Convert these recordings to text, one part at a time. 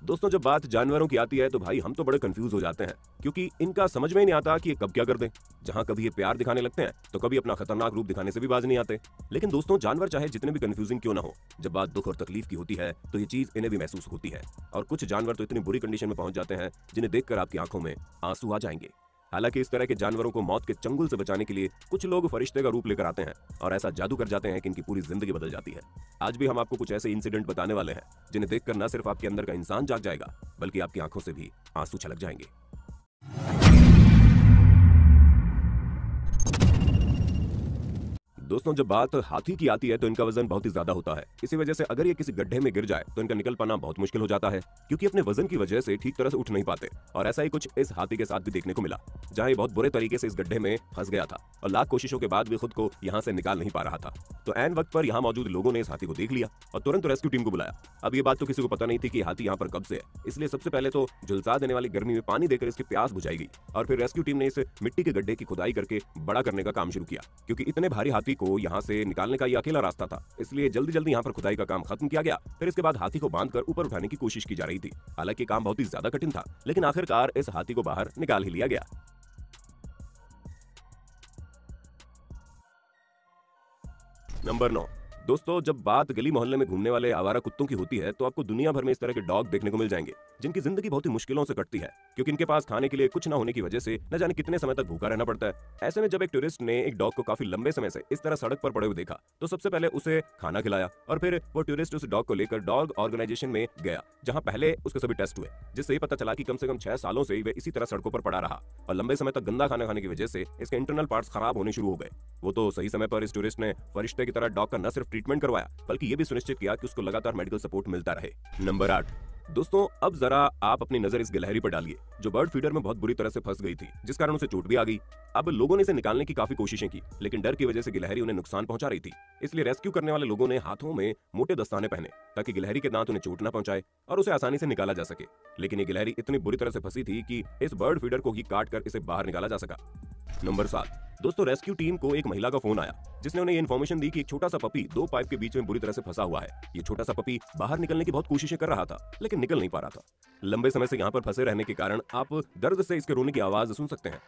दोस्तों जब बात जानवरों की आती है तो भाई हम तो बड़े कंफ्यूज हो जाते हैं, क्योंकि इनका समझ में ही नहीं आता कि ये कब क्या कर दें। जहां कभी ये प्यार दिखाने लगते हैं तो कभी अपना खतरनाक रूप दिखाने से भी बाज नहीं आते। लेकिन दोस्तों जानवर चाहे जितने भी कंफ्यूजिंग क्यों ना हो, जब बात दुख और तकलीफ की होती है तो ये चीज इन्हें भी महसूस होती है। और कुछ जानवर तो इतनी बुरी कंडीशन में पहुंच जाते हैं जिन्हें देखकर आपकी आंखों में आंसू आ जाएंगे। हालांकि इस तरह के जानवरों को मौत के चंगुल से बचाने के लिए कुछ लोग फरिश्ते का रूप लेकर आते हैं और ऐसा जादू कर जाते हैं कि इनकी पूरी जिंदगी बदल जाती है। आज भी हम आपको कुछ ऐसे इंसिडेंट बताने वाले हैं जिन्हें देखकर न सिर्फ आपके अंदर का इंसान जाग जाएगा, बल्कि आपकी आंखों से भी आंसू छलक जाएंगे। दोस्तों जब बात हाथी की आती है तो इनका वजन बहुत ही ज्यादा होता है। इसी वजह से अगर ये किसी गड्ढे में गिर जाए तो इनका निकल पाना बहुत मुश्किल हो जाता है, क्योंकि अपने वजन की वजह से ठीक तरह से उठ नहीं पाते। और ऐसा ही कुछ इस हाथी के साथ भी देखने को मिला, जहां ये बहुत बुरे तरीके से इस गड्ढे में फंस गया था और लाख कोशिशों के बाद भी खुद को यहाँ से निकाल नहीं पा रहा था। तो ऐन वक्त पर यहाँ मौजूद लोगों ने इस हाथी को देख लिया और तुरंत रेस्क्यू टीम को बुलाया। अब ये बात तो किसी को पता नहीं थी कि हाथी यहाँ पर कब से है, इसलिए सबसे पहले तो झुलसा देने वाली गर्मी में पानी देकर इसकी प्यास बुझाई गई और फिर रेस्क्यू टीम ने इस मिट्टी के गड्ढे की खुदाई करके बड़ा करने का काम शुरू किया, क्योंकि इतने भारी हाथी को यहाँ से निकालने का ये अकेला रास्ता था। इसलिए जल्दी जल्दी यहाँ पर खुदाई का काम खत्म किया गया। फिर इसके बाद हाथी को बांधकर ऊपर उठाने की कोशिश की जा रही थी। हालांकि काम बहुत ही ज्यादा कठिन था, लेकिन आखिरकार इस हाथी को बाहर निकाल ही लिया गया। नंबर 9। दोस्तों जब बात गली मोहल्ले में घूमने वाले आवारा कुत्तों की होती है तो आपको दुनिया भर में इस तरह के डॉग देखने को मिल जाएंगे, जिनकी जिंदगी बहुत ही मुश्किलों से कटती है, क्योंकि इनके पास खाने के लिए कुछ न होने की वजह से न जाने कितने समय तक भूखा रहना पड़ता है। ऐसे में जब एक टूरिस्ट ने एक डॉग को काफी लंबे समय से इस तरह सड़क पर पड़े हुए देखा तो सबसे पहले उसे खाना खिलाया और फिर वो टूरिस्ट उस डॉग को लेकर डॉग ऑर्गेनाइजेशन में गया, जहाँ पहले उसके सभी टेस्ट हुए, जिससे ये पता चला कि कम से कम 6 सालों से वे इसी तरह सड़कों पर पड़ा रहा और लंबे समय तक गंदा खाना खाने की वजह से इसके इंटरनल पार्ट्स खराब होने शुरू हो गए। वो तो सही समय पर इस टूरिस्ट ने फरिश्ते की तरह डॉग का न सिर्फ ट्रीटमेंट करवाया, बल्कि ये भी सुनिश्चित किया कि उसको लगातार मेडिकल सपोर्ट मिलता रहे। नंबर 8। दोस्तों अब जरा आप अपनी नजर इस गिलहरी पर डालिए, जो बर्ड फीडर में बहुत बुरी तरह से फंस गई थी, जिस कारण उसे चोट भी आ गई। अब लोगों ने इसे निकालने की काफी कोशिशें की, लेकिन डर की वजह से गिलहरी उन्हें नुकसान पहुंचा रही थी। इसलिए रेस्क्यू करने वाले लोगों ने हाथों में मोटे दस्ताने पहने ताकि गिलहरी के दांत उन्हें चोट न पहुंचाए और उसे आसानी से निकाला जा सके। लेकिन ये गिलहरी इतनी बुरी तरह से फंसी थी कि इस बर्ड फीडर को ही काट कर इसे बाहर निकाला जा सका। नंबर 7। दोस्तों रेस्क्यू टीम को एक महिला का फोन आया, जिसने उन्हें ये इन्फॉर्मेशन दी कि एक छोटा सा पपी 2 पाइप के बीच में बुरी तरह से फंसा हुआ है। ये छोटा सा पपी बाहर निकलने की बहुत कोशिशें कर रहा था, लेकिन निकल नहीं पा रहा था। लंबे समय से यहाँ पर फंसे रहने के कारण आप दर्द से इसके रोने की आवाज सुन सकते हैं।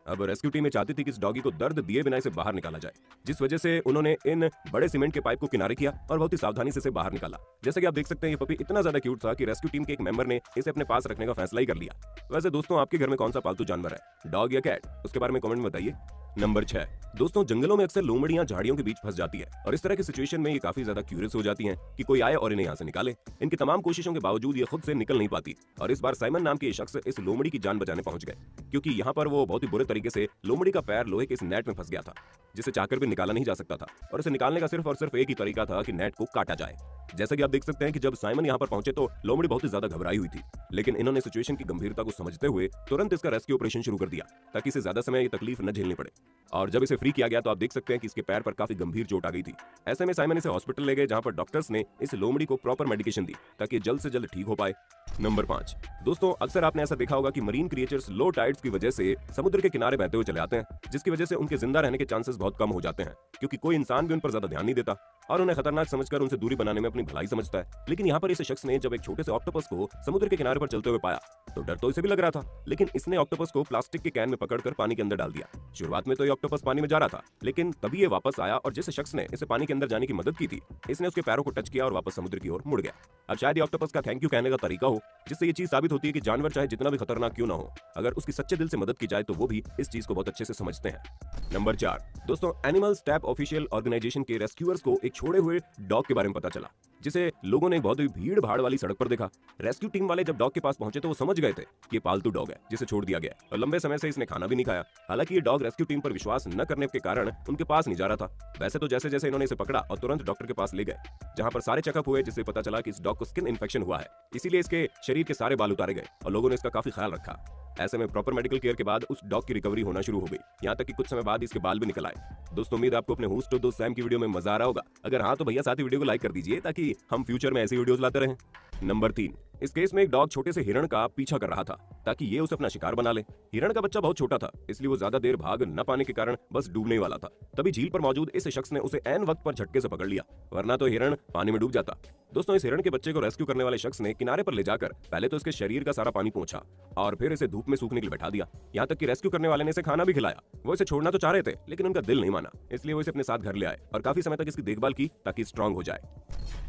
अब रेस्क्यू टीम चाहती थी कि इस डॉगी को दर्द दिए बिना इसे बाहर निकाला जाए, जिस वजह से उन्होंने इन बड़े सीमेंट के पाइप को किनारे किया और बहुत ही सावधानी से इसे बाहर निकाला। जैसे कि आप देख सकते हैं ये पपी इतना ज्यादा क्यूट था कि रेस्क्यू टीम के एक मेंबर ने इसे अपने पास रखने का फैसला ही कर लिया। वैसे दोस्तों आपके घर में कौन सा पालतू जानवर है, डॉग या कैट? उसके बारे में कमेंट में बताइए। नंबर 6। दोस्तों जंगलों में अक्सर लोमड़ियां झाड़ियों के बीच फंस जाती है और इस तरह की सिचुएशन में ये काफी ज्यादा क्यूरियस हो जाती हैं कि कोई आए और इन्हें यहाँ से निकाले। इनकी तमाम कोशिशों के बावजूद ये खुद से निकल नहीं पाती और इस बार साइमन नाम के ये शख्स इस लोमड़ी की जान बचाने पहुंच गए, क्योंकि यहाँ पर वो बहुत ही बुरे तरीके से लोमड़ी का पैर लोहे के इस नेट में फंस गया था, जिसे चाहकर भी निकाला नहीं जा सकता था और इसे निकालने का सिर्फ और सिर्फ एक ही तरीका था कि नेट को काटा जाए। जैसा कि आप देख सकते हैं कि जब साइमन यहाँ पर पहुंचे तो लोमड़ी बहुत ही ज्यादा घबराई हुई थी, लेकिन इन्होंने सिचुएशन की गंभीरता को समझते हुए तुरंत इसका रेस्क्यू ऑपरेशन शुरू कर दिया ताकि इसे ज्यादा समय ये तकलीफ न झेलनी पड़े। और जब इसे फ्री किया गया तो आप देख सकते हैं कि इसके पैर पर काफी गंभीर चोट आ गई थी। ऐसे में साइमन इसे हॉस्पिटल ले गए, जहां पर डॉक्टर्स ने इस लोमड़ी को प्रॉपर मेडिकेशन दी ताकि जल्द से जल्द ठीक हो पाए। नंबर 5। दोस्तों अक्सर आपने ऐसा देखा होगा कि मरीन क्रिएचर्स लो टाइड्स की वजह से समुद्र के किनारे बहते हुए चले आते हैं, जिसकी वजह से उनके जिंदा रहने के चांसेस बहुत कम हो जाते हैं, क्योंकि कोई इंसान भी उन पर ज्यादा ध्यान नहीं देता और उन्हें खतरनाक समझकर उनसे दूरी बनाने में अपनी भलाई समझता है। लेकिन यहाँ पर इस शख्स ने जब एक छोटे से ऑक्टोपस को समुद्र के किनारे पर चलते हुए पाया तो डर तो इसे भी लग रहा था, लेकिन इसने ऑक्टोपस को प्लास्टिक के कैन में पकड़कर पानी के अंदर डाल दिया। शुरुआत में तो ये ऑक्टोपस पानी में जा रहा था, लेकिन तभी ये वापस आया और जिस शख्स ने इसे पानी के अंदर जाने की मदद की थी, इसने उसके पैरों को टच किया और वापस समुद्र की ओर मुड़ गया। अब शायद ये ऑक्टोपस का थैंक यू कहने का तरीका हो, जिससे ये चीज साबित होती है कि जानवर चाहे जितना भी खतरनाक क्यों ना हो, अगर उसकी सच्चे दिल से मदद की जाए तो वो भी इस चीज को बहुत अच्छे से समझते हैं। नंबर 4। दोस्तों एनिमल स्टैप ऑफिशियल ऑर्गेनाइजेशन के रेस्क्यूअर्स को एक छोड़े हुए डॉग के बारे में पता चला, जिसे लोगों ने बहुत ही भीड़ भाड़ वाली सड़क पर देखा। रेस्क्यू टीम वाले जब डॉग के पास पहुंचे तो वो समझ गए थे कि ये पालतू डॉग है जिसे छोड़ दिया गया और लंबे समय से इसने खाना भी नहीं खाया। हालांकि ये डॉग रेस्क्यू टीम पर विश्वास न करने के कारण उनके पास नहीं जा रहा था। वैसे तो जैसे जैसे इन्होंने इसे पकड़ा और तुरंत डॉक्टर के पास ले गए, जहां पर सारे चेकअप हुए, जिससे पता चला कि इस डॉग को स्किन इन्फेक्शन हुआ है, इसीलिए इसके शरीर के सारे बाल उतारे गए और लोगों ने इसका काफी ख्याल रखा। ऐसे में प्रॉपर मेडिकल केयर के बाद उस डॉग की रिकवरी होना शुरू हो गई, यहाँ तक कि कुछ समय बाद इसके बाल भी निकल आए। दोस्तों उम्मीद आपको अपने होस्ट दोस्त सैम की वीडियो में मजा आ रहा होगा। अगर हाँ तो भैया साथ ही वीडियो को लाइक कर दीजिए ताकि हम फ्यूचर में ऐसी वीडियोस लाते रहें। नंबर 3। इस केस में एक डॉग छोटे से हिरण का पीछा कर रहा था। ताकि ये उसे अपना शिकार बना ले। हिरण का बच्चा बहुत छोटा था, इसलिए वो ज्यादा देर भाग न पाने के कारण बस डूबने ही वाला था। तभी झील पर मौजूद इस शख्स ने उसे ऐन वक्त पर झटके से पकड़ लिया, वरना तो हिरण पानी में डूब जाता। दोस्तों, इस हिरण के बच्चे को रेस्क्यू करने वाले शख्स ने किनारे पर ले जाकर पहले तो इसके शरीर का सारा पानी पोंछा और फिर इसे धूप में सूखने के लिए बैठा दिया। यहाँ तक कि रेस्क्यू करने वाले ने इसे खाना भी खिलाया। वो इसे छोड़ना तो चाह रहे थे, लेकिन उनका दिल नहीं माना, इसलिए वो इसे अपने साथ घर ले आए और काफी समय तक इसकी देखभाल की ताकि स्ट्रांग हो जाए।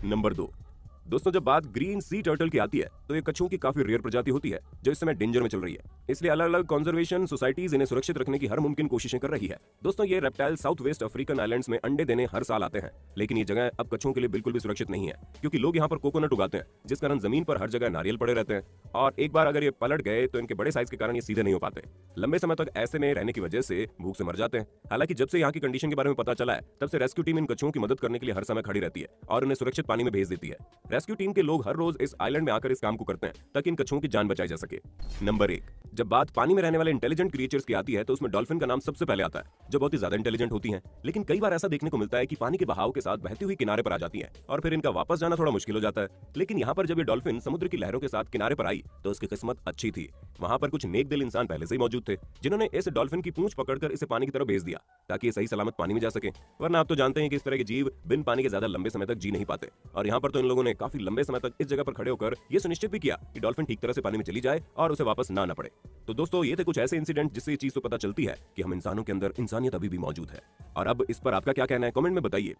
नंबर 2। दोस्तों, जब बात ग्रीन सी टर्टल की आती है तो ये कछुओं की काफी रेयर प्रजाति होती है जो इस समय डेंजर में चल रही है, इसलिए अलग अलग कंजर्वेशन सोसाइटीज इन्हें सुरक्षित रखने की हर मुमकिन कोशिशें कर रही है। दोस्तों, ये reptile south west African islands में अंडे देने हर साल आते हैं, लेकिन ये जगह अब कछुओं के लिए बिल्कुल भी सुरक्षित नहीं है, क्योंकि लोग यहाँ पर कोकोनट उगाते हैं, जिस कारण जमीन पर हर जगह नारियल पड़े रहते हैं और एक बार अगर ये पलट गए तो इनके बड़े साइज के कारण ये सीधे नहीं हो पाते। लंबे समय तक ऐसे में रहने की वजह से भूख से मर जाते हैं। हालांकि जब से यहाँ की कंडीशन के बारे में पता चला है, तब से रेस्क्यू टीम इन कछुओं की मदद करने के लिए हर समय खड़ी रहती है और उन्हें सुरक्षित पानी में भेज देती है। रेस्क्यू टीम के लोग हर रोज इस आइलैंड में आकर इस काम को करते हैं ताकि इन कछुओं की जान बचाई जा सके। नंबर 1। जब बात पानी में रहने वाले इंटेलिजेंट क्रिएचर्स की आती है तो उसमें डॉल्फिन का नाम सबसे पहले आता है, जो बहुत ही ज्यादा इंटेलिजेंट होती हैं। लेकिन कई बार ऐसा देखने को मिलता है कि पानी के बहाव के साथ बहती हुई किनारे पर आ जाती हैं और फिर इनका वापस जाना थोड़ा मुश्किल हो जाता है। लेकिन यहाँ पर जब ये डॉल्फिन समुद्र की लहरों के साथ किनारे पर आई तो उसकी किस्मत अच्छी थी। वहां पर कुछ नेक दिल इंसान पहले से ही मौजूद थे, जिन्होंने इस डॉल्फिन की पूंछ पकड़कर इसे पानी की तरफ भेज दिया ताकि ये सही सलामत पानी में जा सके। वरना आप तो जानते हैं कि इस तरह के जीव बिन पानी के ज्यादा लंबे समय तक जी नहीं पाते, और यहाँ पर तो इन लोगों ने काफी लंबे समय तक इस जगह पर खड़े होकर ये सुनिश्चित भी किया कि डॉल्फिन ठीक तरह से पानी में चली जाए और उसे वापस ना पड़े। तो दोस्तों, ये थे कुछ ऐसे इंसिडेंट जिससे ये चीज तो पता चलती है कि हम इंसानों के अंदर इंसानियत अभी भी मौजूद है। और अब इस पर आपका क्या कहना है, कमेंट में बताइए।